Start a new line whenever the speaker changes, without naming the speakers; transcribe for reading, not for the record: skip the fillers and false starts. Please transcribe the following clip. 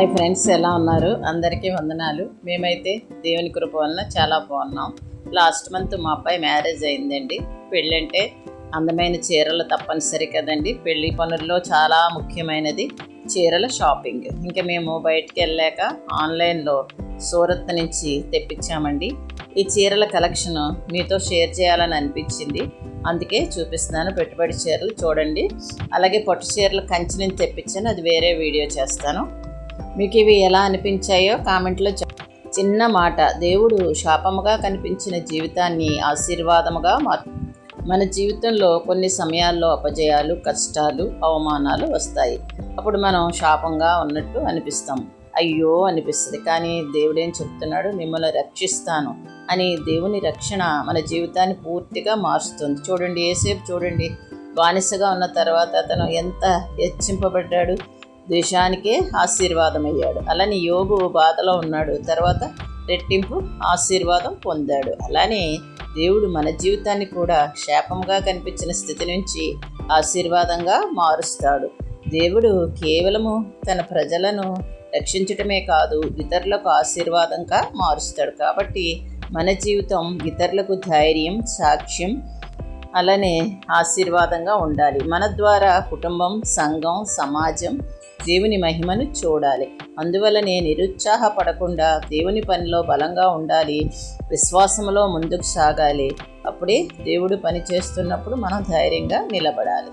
Hi friends, ఎలా ఉన్నారు? అందరికీ వందనాలు. మేమైతే దేవుని కృప వలన చాలా బాగున్నాం. లాస్ట్ మంత్ మా అబ్బాయి మ్యారేజ్ అయిందండి. పెళ్ళంటే అందమైన చీరలు తప్పనిసరి కదండి. పెళ్లి పనుల్లో చాలా ముఖ్యమైనది చీరల షాపింగ్. ఇంకా మేము బయటికి వెళ్ళాక ఆన్లైన్లో సూరత్ నుంచి తెప్పించామండి. ఈ చీరల కలెక్షన్ మీతో షేర్ చేయాలని అనిపించింది, అందుకే చూపిస్తున్నాను. పెట్టుబడి చీరలు చూడండి. అలాగే పట్టు చీరలు కంచి నుంచి తెప్పించాను, అది వేరే వీడియో చేస్తాను. మీకు ఇవి ఎలా అనిపించాయో కామెంట్లో చిన్న మాట, దేవుడు శాపముగా కనిపించిన జీవితాన్ని ఆశీర్వాదముగా మన జీవితంలో కొన్ని సమయాల్లో అపజయాలు, కష్టాలు, అవమానాలు వస్తాయి. అప్పుడు మనం శాపంగా ఉన్నట్టు అనిపిస్తాం, అయ్యో అనిపిస్తుంది. కానీ దేవుడేం చెప్తున్నాడు? మిమ్మల్ని రక్షిస్తాను అని. దేవుని రక్షణ మన జీవితాన్ని పూర్తిగా మారుస్తుంది. చూడండి, ఏసేపు చూడండి, బానిసగా ఉన్న తర్వాత అతను ఎంత హెచ్చింపబడ్డాడు, దేశానికే ఆశీర్వాదం అయ్యాడు. అలానే యోబు బాధలో ఉన్నాడు, తర్వాత రెట్టింపు ఆశీర్వాదం పొందాడు. అలానే దేవుడు మన జీవితాన్ని కూడా శాపంగా కనిపించిన స్థితి నుంచి ఆశీర్వాదంగా మారుస్తాడు. దేవుడు కేవలము తన ప్రజలను రక్షించటమే కాదు, ఇతరులకు ఆశీర్వాదంగా మారుస్తాడు. కాబట్టి మన జీవితం ఇతరులకు ధైర్యం, సాక్ష్యం, అలానే ఆశీర్వాదంగా ఉండాలి. మన ద్వారా కుటుంబం, సంఘం, సమాజం దేవుని మహిమను చూడాలి. అందువల్లనే నిరుత్సాహపడకుండా దేవుని పనిలో బలంగా ఉండాలి, విశ్వాసంలో ముందుకు సాగాలి. అప్పుడే దేవుడు పని చేస్తున్నప్పుడు మనం ధైర్యంగా నిలబడాలి.